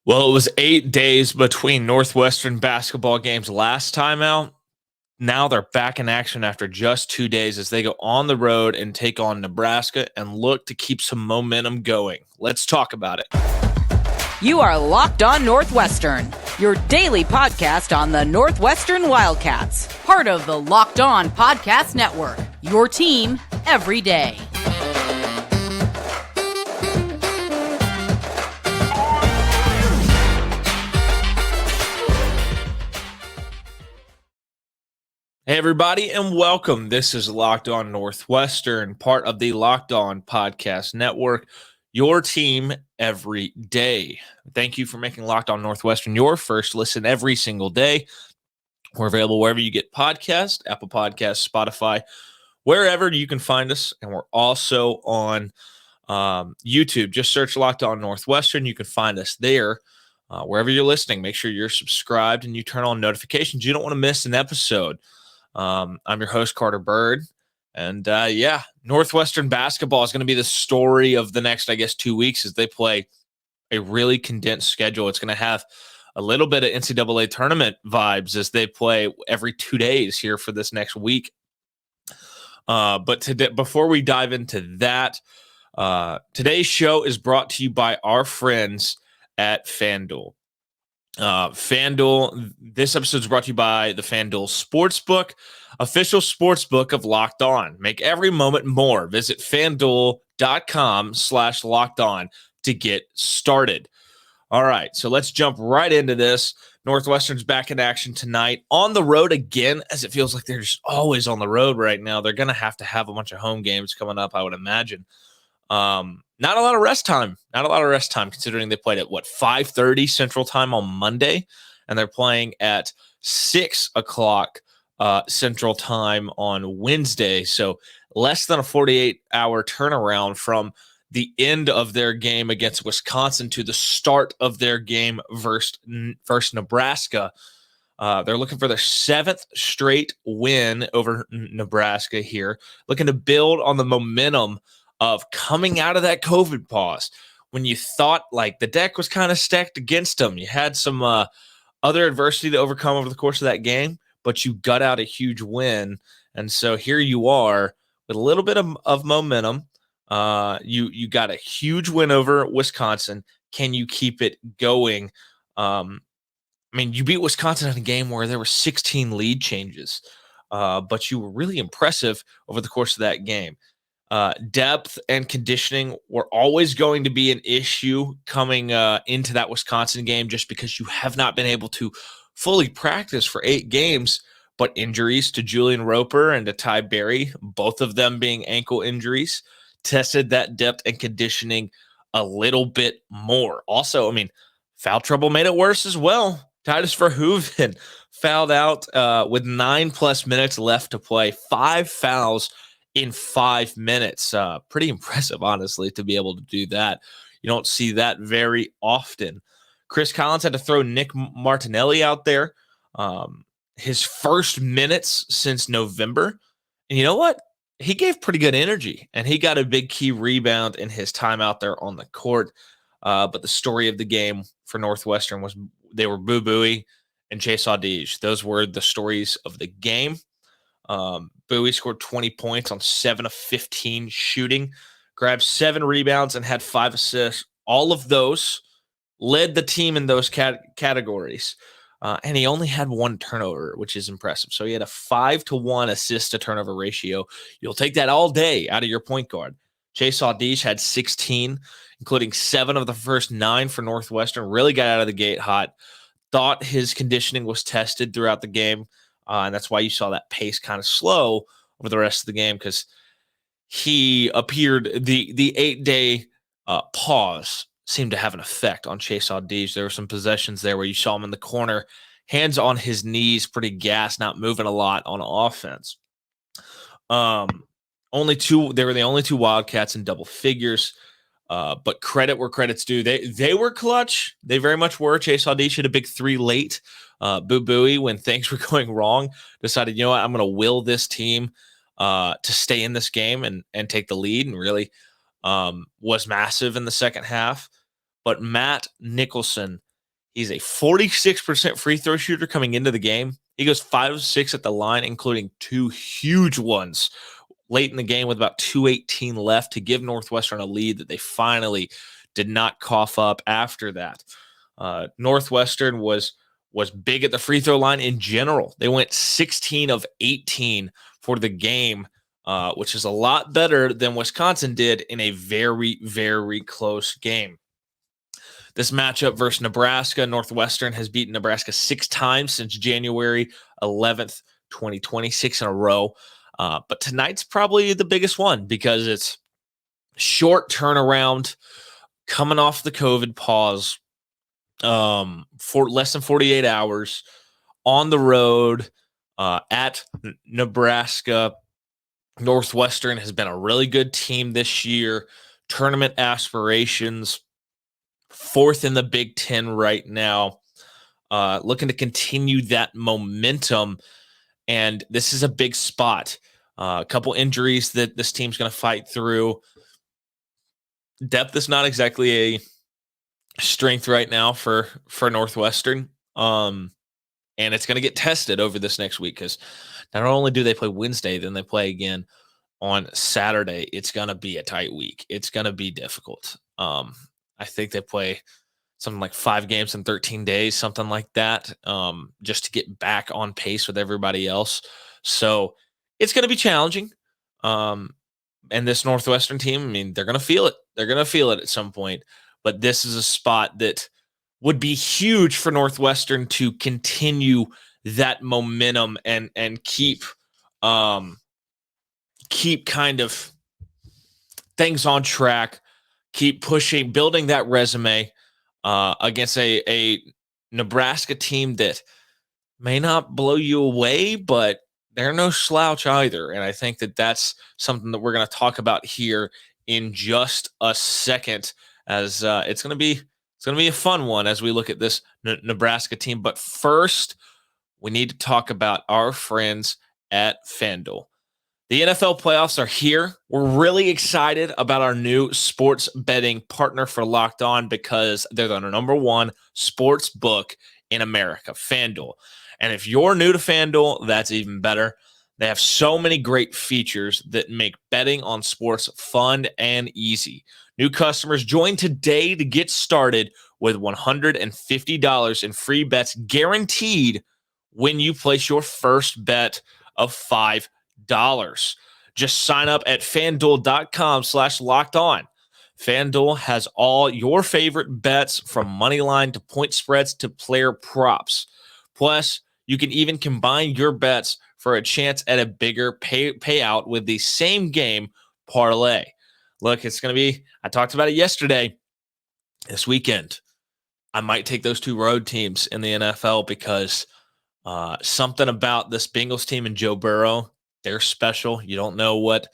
Well, it was 8 days between Northwestern basketball games last time out. Now they're back in action after just 2 days as they go on the road and take on Nebraska and look to keep some momentum going. Let's talk about it. You are Locked On Northwestern, your daily podcast on the Northwestern Wildcats, part of the Locked On Podcast Network, your team every day. Hey, everybody, and welcome. This is Locked On Northwestern, part of the Locked On Podcast Network, your team every day. Thank you for making Locked On Northwestern your first listen every single day. We're available wherever you get podcasts, Apple Podcasts, Spotify, wherever you can find us. And we're also on YouTube. Just search Locked On Northwestern. You can find us there. Wherever you're listening, make sure you're subscribed and you turn on notifications. You don't want to miss an episode. I'm your host, Carter Bird. And Northwestern basketball is going to be the story of the next, 2 weeks as they play a really condensed schedule. It's going to have a little bit of NCAA tournament vibes as they play every 2 days here for this next week. But today, before we dive into that, today's show is brought to you by our friends at FanDuel. FanDuel, this episode is brought to you by the FanDuel Sportsbook, official sportsbook of Locked On. Make every moment more. Visit FanDuel.com/Locked On to get started. All right, so let's jump right into this. Northwestern's back in action tonight on the road again, as it feels like they're just always on the road right now. They're going to have a bunch of home games coming up, I would imagine. Not a lot of rest time. Considering they played at 5:30 Central Time on Monday, and they're playing at 6 o'clock Central Time on Wednesday. So less than a 48-hour turnaround from the end of their game against Wisconsin to the start of their game versus Nebraska. They're looking for their 7th straight win over Nebraska here, looking to build on the momentum of coming out of that COVID pause when you thought like the deck was kind of stacked against them. You had some other adversity to overcome over the course of that game, but you got out a huge win. And so here you are with a little bit of momentum. You got a huge win over Wisconsin. Can you keep it going? You beat Wisconsin in a game where there were 16 lead changes, but you were really impressive over the course of that game. Depth and conditioning were always going to be an issue coming into that Wisconsin game just because you have not been able to fully practice for 8 games, but injuries to Julian Roper and to Ty Berry, both of them being ankle injuries, tested that depth and conditioning a little bit more. Also, foul trouble made it worse as well. Titus Verhoeven fouled out with 9+ minutes left to play, 5 fouls in 5 minutes. Pretty impressive, honestly, to be able to do that. You don't see that very often. Chris Collins had to throw Nick Martinelli out there. His first minutes since November. And you know what? He gave pretty good energy, and he got a big key rebound in his time out there on the court. But the story of the game for Northwestern was they were Boo Buie and Chase Audige. Those were the stories of the game. Bowie scored 20 points on 7 of 15 shooting, grabbed 7 rebounds, and had 5 assists. All of those led the team in those categories. And he only had 1 turnover, which is impressive. So he had a 5-to-1 assist-to-turnover ratio. You'll take that all day out of your point guard. Chase Audige had 16, including 7 of the first 9 for Northwestern. Really got out of the gate hot. Thought his conditioning was tested throughout the game. And that's why you saw that pace kind of slow over the rest of the game, because he appeared the 8-day pause seemed to have an effect on Chase Audige. There were some possessions there where you saw him in the corner, hands on his knees, pretty gassed, not moving a lot on offense. They were the only 2 Wildcats in double figures. But credit where credit's due. They were clutch. They very much were. Chase Audige hit a big 3 late. Boo Buie, when things were going wrong, decided, you know what, I'm going to will this team to stay in this game and take the lead, and really was massive in the second half. But Matt Nicholson He's a 46% free throw shooter coming into the game. He goes 5 of 6 at the line, including 2 huge ones late in the game with about 2:18 left to give Northwestern a lead that they finally did not cough up after that. Northwestern was big at the free throw line in general. They went 16 of 18 for the game, which is a lot better than Wisconsin did in a very, very close game. This matchup versus Nebraska, Northwestern has beaten Nebraska 6 times since January 11th, 2020, 6 in a row. But tonight's probably the biggest one because it's short turnaround, coming off the COVID pause, for less than 48 hours on the road at Nebraska. Northwestern has been a really good team this year. Tournament aspirations, 4th in the Big Ten right now, looking to continue that momentum. And this is a big spot. A couple injuries that this team's going to fight through. Depth is not exactly a strength right now for Northwestern. And it's going to get tested over this next week because not only do they play Wednesday, then they play again on Saturday. It's going to be a tight week. It's going to be difficult. I think they play something like 5 games in 13 days, something like that, just to get back on pace with everybody else. So it's going to be challenging. And this Northwestern team, I mean, they're going to feel it. They're going to feel it at some point. But this is a spot that would be huge for Northwestern to continue that momentum and keep kind of things on track, keep pushing, building that resume against a Nebraska team that may not blow you away, but they're no slouch either. And I think that that's something that we're going to talk about here in just a second, as it's going to be a fun one as we look at this Nebraska team. But first, we need to talk about our friends at FanDuel. The NFL playoffs are here. We're really excited about our new sports betting partner for Locked On because they're the number one sports book in America, FanDuel. And if you're new to FanDuel, that's even better. They have so many great features that make betting on sports fun and easy. New customers join today to get started with $150 in free bets guaranteed when you place your first bet of $5. Just sign up at FanDuel.com/lockedon. FanDuel has all your favorite bets from money line to point spreads to player props. Plus, you can even combine your bets for a chance at a bigger payout with the same game parlay. Look, it's going to be, I talked about it yesterday, this weekend. I might take those 2 road teams in the NFL because something about this Bengals team and Joe Burrow, they're special. You don't know what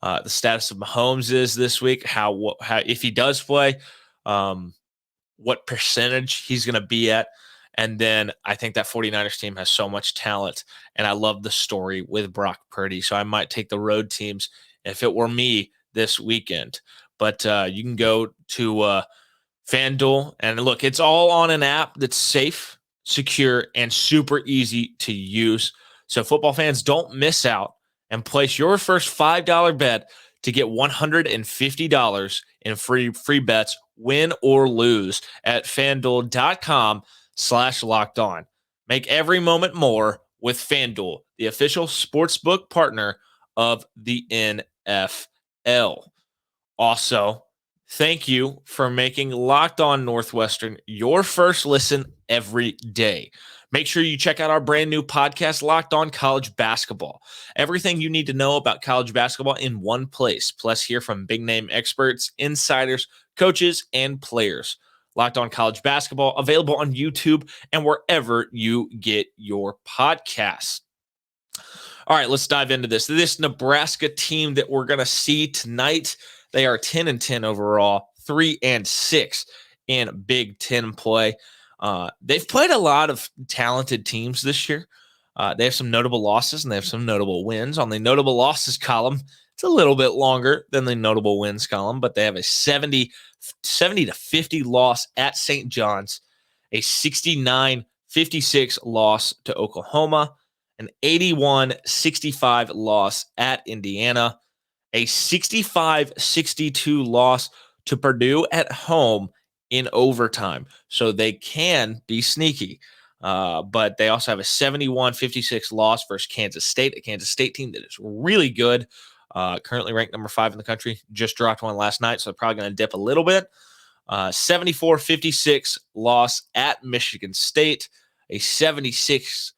the status of Mahomes is this week, how if he does play, what percentage he's going to be at. And then I think that 49ers team has so much talent, and I love the story with Brock Purdy. So I might take the road teams if it were me this weekend. But you can go to FanDuel, and look, it's all on an app that's safe, secure, and super easy to use. So football fans, don't miss out and place your first $5 bet to get $150 in free bets, win or lose, at FanDuel.com/lockedon. Make every moment more with FanDuel, the official sportsbook partner of the NFL. Also, thank you for making Locked On Northwestern your first listen every day. Make sure you check out our brand new podcast, Locked On College Basketball. Everything you need to know about college basketball in one place, plus hear from big name experts, insiders, coaches, and players. Locked On College Basketball, available on YouTube and wherever you get your podcasts. All right, let's dive into this. This Nebraska team that we're going to see tonight, they are 10-10 overall, 3-6 in Big Ten play. They've played a lot of talented teams this year. They have some notable losses and they have some notable wins. On the notable losses column, it's a little bit longer than the notable wins column, but they have a 70-50 loss at St. John's, a 69-56 loss to Oklahoma, an 81-65 loss at Indiana, a 65-62 loss to Purdue at home in overtime. So they can be sneaky. But they also have a 71-56 loss versus Kansas State, a Kansas State team that is really good. Currently ranked number 5 in the country. Just dropped one last night, so they're probably going to dip a little bit. 74-56 loss at Michigan State, a 76-50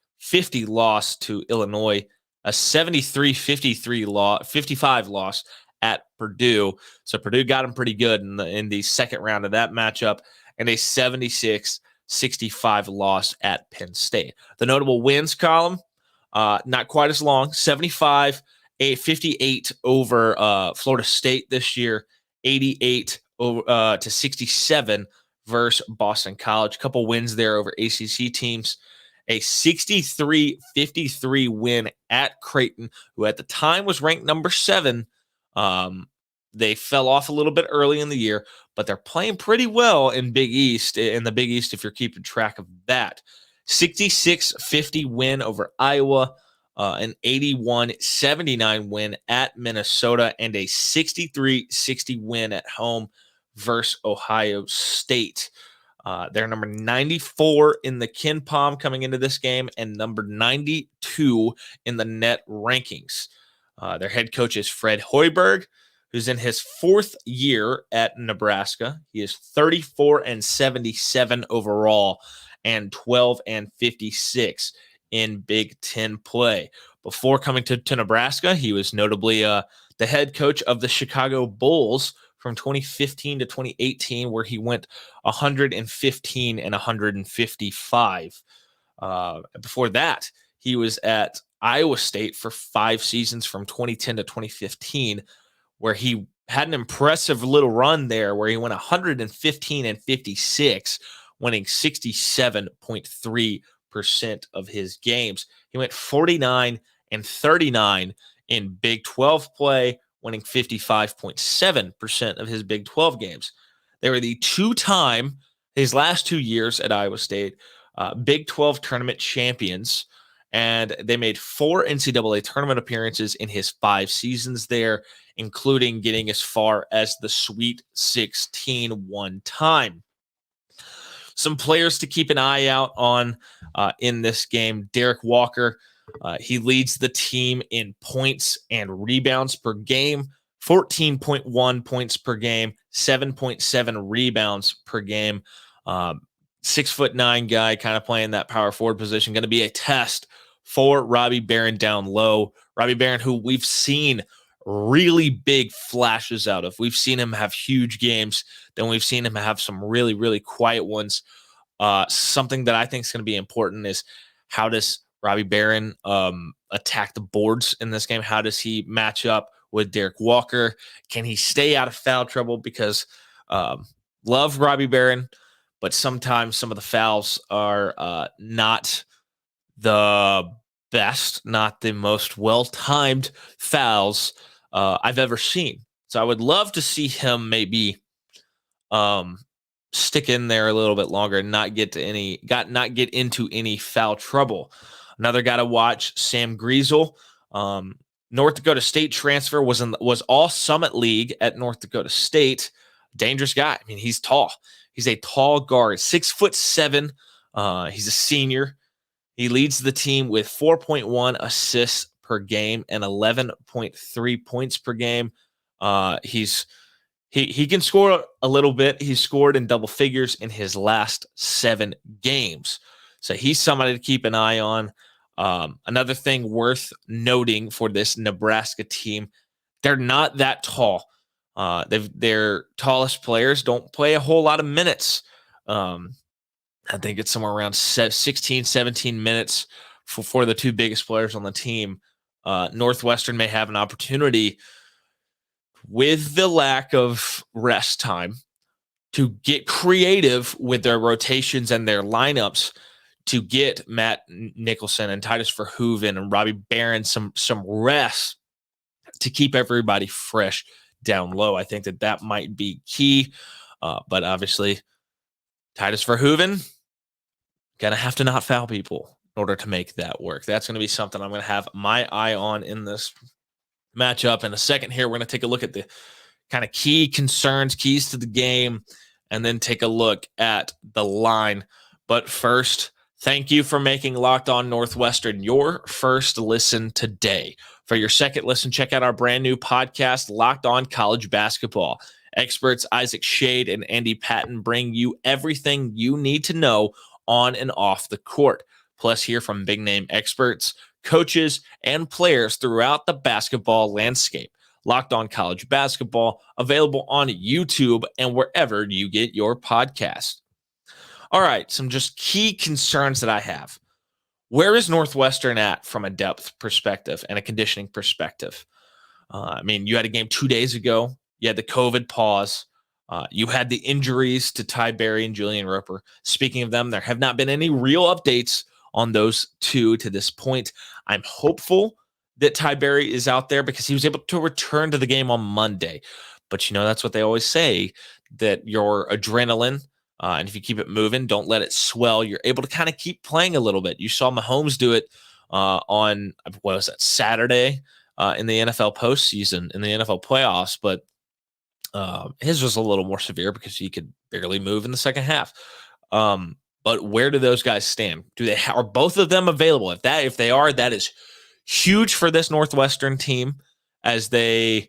loss to Illinois, a 73-55 loss at Purdue. So Purdue got them pretty good in the second round of that matchup, and a 76-65 loss at Penn State. The notable wins column, not quite as long, 58 over Florida State this year, 88 to 67 versus Boston College. A couple wins there over ACC teams. A 63-53 win at Creighton, who at the time was ranked number 7. They fell off a little bit early in the year, but they're playing pretty well in the Big East, if you're keeping track of that. 66-50 win over Iowa, an 81-79 win at Minnesota, and a 63-60 win at home versus Ohio State. They're number 94 in the KenPom coming into this game and number 92 in the net rankings. Their head coach is Fred Hoiberg, who's in his 4th year at Nebraska. He is 34-77 overall and 12-56 in Big Ten play. Before coming to Nebraska, he was notably the head coach of the Chicago Bulls from 2015 to 2018, where he went 115-155. Before that, he was at Iowa State for 5 seasons from 2010 to 2015, where he had an impressive little run there where he went 115-56, winning 67.3% of his games. He went 49-39 in Big 12 play, winning 55.7% of his Big 12 games. They were the his last 2 years at Iowa State, Big 12 tournament champions, and they made 4 NCAA tournament appearances in his 5 seasons there, including getting as far as the Sweet 16 one time. Some players to keep an eye out on in this game. Derek Walker, he leads the team in points and rebounds per game, 14.1 points per game, 7.7 rebounds per game. 6'9" guy, kind of playing that power forward position. Going to be a test for Robbie Barron down low. Robbie Barron, who we've seen really big flashes out of. We've seen him have huge games. Then we've seen him have some really, really quiet ones. Something that I think is going to be important is how does Robbie Barron attack the boards in this game? How does he match up with Derek Walker? Can he stay out of foul trouble? Because love Robbie Barron, but sometimes some of the fouls are not the best, not the most well-timed fouls I've ever seen. So I would love to see him maybe stick in there a little bit longer and not get into any foul trouble. Another guy to watch, Sam Griesel. North Dakota State transfer, was all Summit League at North Dakota State. Dangerous guy. I mean, he's tall. He's a tall guard, 6'7". He's a senior. He leads the team with 4.1 assists per game and 11.3 points per game. He can score a little bit. He's scored in double figures in his last 7 games. So he's somebody to keep an eye on. Another thing worth noting for this Nebraska team, they're not that tall. Their tallest players don't play a whole lot of minutes. I think it's somewhere around 16, 17 minutes for the 2 biggest players on the team. Northwestern may have an opportunity with the lack of rest time to get creative with their rotations and their lineups to get Matt Nicholson and Titus Verhoeven and Robbie Barron some rest to keep everybody fresh down low. I think that might be key. But obviously, Titus Verhoeven, Going to have to not foul people in order to make that work. That's going to be something I'm going to have my eye on in this matchup. In a second here, we're going to take a look at the kind of key concerns, keys to the game, and then take a look at the line. But first, thank you for making Locked On Northwestern your first listen today. For your second listen, check out our brand new podcast, Locked On College Basketball. Experts Isaac Shade and Andy Patton bring you everything you need to know on and off the court. Plus, hear from big name experts, coaches, and players throughout the basketball landscape. Locked On College Basketball, available on YouTube and wherever you get your podcast. All right, some just key concerns that I have. Where is Northwestern at from a depth perspective and a conditioning perspective? You had a game 2 days ago. You had the COVID pause. You had the injuries to Ty Berry and Julian Roper. Speaking of them, there have not been any real updates on those two to this point. I'm hopeful that Ty Berry is out there because he was able to return to the game on Monday. But, that's what they always say, that your adrenaline, and if you keep it moving, don't let it swell, you're able to kind of keep playing a little bit. You saw Mahomes do it on, what was that, Saturday in the NFL postseason, in the NFL playoffs. But his was a little more severe because he could barely move in the second half. But where do those guys stand? Are both of them available? If they are, that is huge for this Northwestern team, as they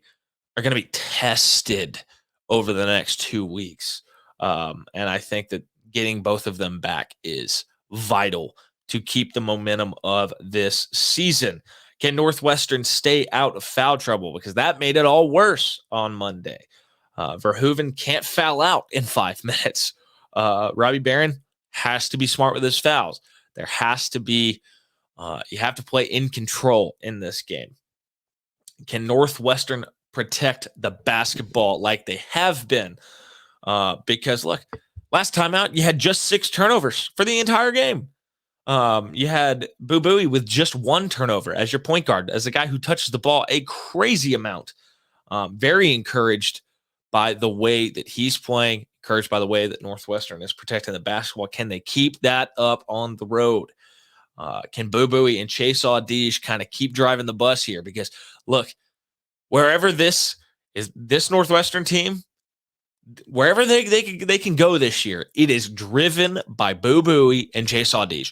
are going to be tested over the next 2 weeks. And I think that getting both of them back is vital to keep the momentum of this season. Can Northwestern stay out of foul trouble? Because that made it all worse on Monday. Verhoeven can't foul out in 5 minutes. Robbie Barron has to be smart with his fouls. There has to be, you have to play in control in this game. Can Northwestern protect the basketball like they have been? Because look, last time out, you had just 6 turnovers for the entire game. You had Boo Buie with just 1 turnover as your point guard, as a guy who touches the ball a crazy amount. Very encouraged by the way that he's playing, encouraged by the way that Northwestern is protecting the basketball. Can they keep that up on the road? Can Boo Buie and Chase Audige kind of keep driving the bus here? Because look, wherever this Northwestern team, wherever they can go this year, it is driven by Boo Buie and Chase Audige.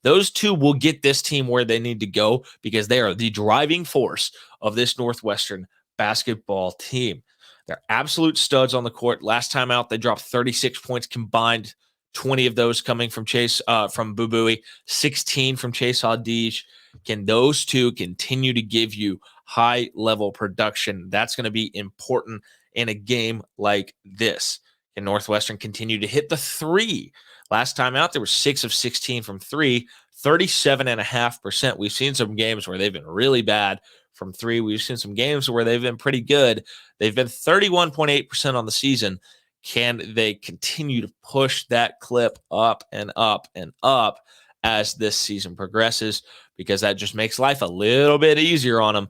Those two will get this team where they need to go, because they are the driving force of this Northwestern basketball team. They're absolute studs on the court. Last time out, they dropped 36 points combined, 20 of those coming from Boo Buie, 16 from Chase Audige. Can those two continue to give you high-level production? That's going to be important in a game like this. Can Northwestern continue to hit the 3? Last time out, there were 6 of 16 from 3, 37.5%. We've seen some games where they've been really bad from 3. We've seen some games where they've been pretty good. They've been 31.8% on the season. Can they continue to push that clip up and up and up as this season progresses? Because that just makes life a little bit easier on them,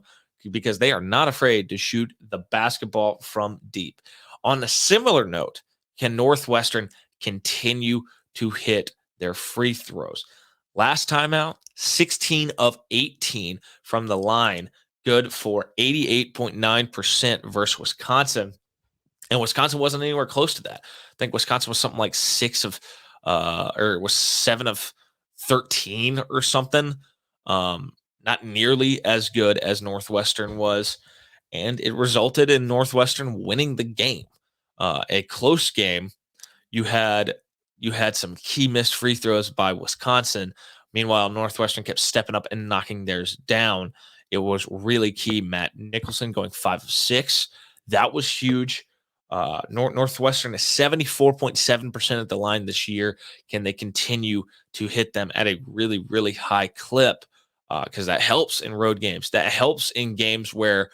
because they are not afraid to shoot the basketball from deep. On a similar note, can Northwestern continue to hit their free throws? Last time out, 16 of 18 from the line, good for 88.9% versus Wisconsin. And Wisconsin wasn't anywhere close to that. I think Wisconsin was something like 7 of 13 or something. Not nearly as good as Northwestern was. And it resulted in Northwestern winning the game. A close game. You had some key missed free throws by Wisconsin. Meanwhile, Northwestern kept stepping up and knocking theirs down. It was really key. Matt Nicholson going 5 of 6. That was huge. Northwestern is 74.7% at the line this year. Can they continue to hit them at a really, really high clip? Because that helps in road games. That helps in games where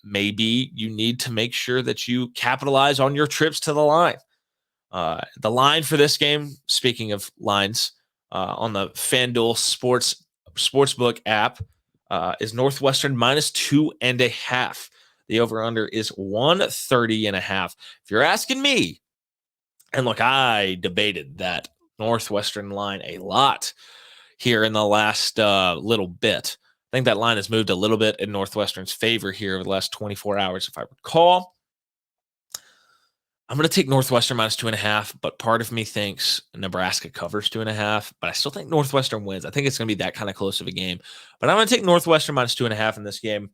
maybe you need to make sure that you capitalize on your trips to the line. The line for this game, speaking of lines, on the FanDuel Sportsbook app, is Northwestern -2.5. The over-under is 130.5. If you're asking me, and look, I debated that Northwestern line a lot here in the last little bit. I think that line has moved a little bit in Northwestern's favor here over the last 24 hours, if I recall. I'm going to take Northwestern minus 2.5, but part of me thinks Nebraska covers 2.5, but I still think Northwestern wins. I think it's going to be that kind of close of a game, but I'm going to take Northwestern minus 2.5 in this game,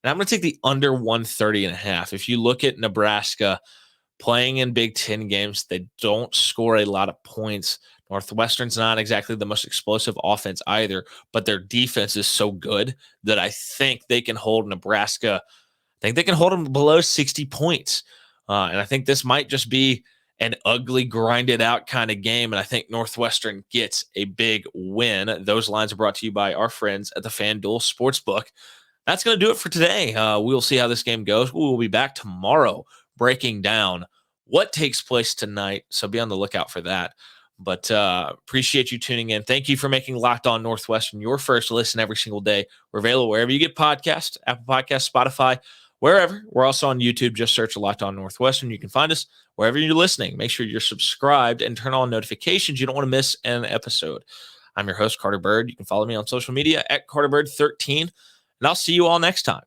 and I'm going to take the under 130.5. If you look at Nebraska playing in Big Ten games, they don't score a lot of points. Northwestern's not exactly the most explosive offense either, but their defense is so good that I think they can hold Nebraska. I think they can hold them below 60 points. And I think this might just be an ugly, grinded out kind of game. And I think Northwestern gets a big win. Those lines are brought to you by our friends at the FanDuel Sportsbook. That's going to do it for today. We'll see how this game goes. We will be back tomorrow breaking down what takes place tonight. So be on the lookout for that. But appreciate you tuning in. Thank you for making Locked On Northwestern your first listen every single day. We're available wherever you get podcasts, Apple Podcasts, Spotify, wherever. We're also on YouTube. Just search Locked On Northwestern. You can find us wherever you're listening. Make sure you're subscribed and turn on notifications. You don't want to miss an episode. I'm your host, Carter Bird. You can follow me on social media at CarterBird13. And I'll see you all next time.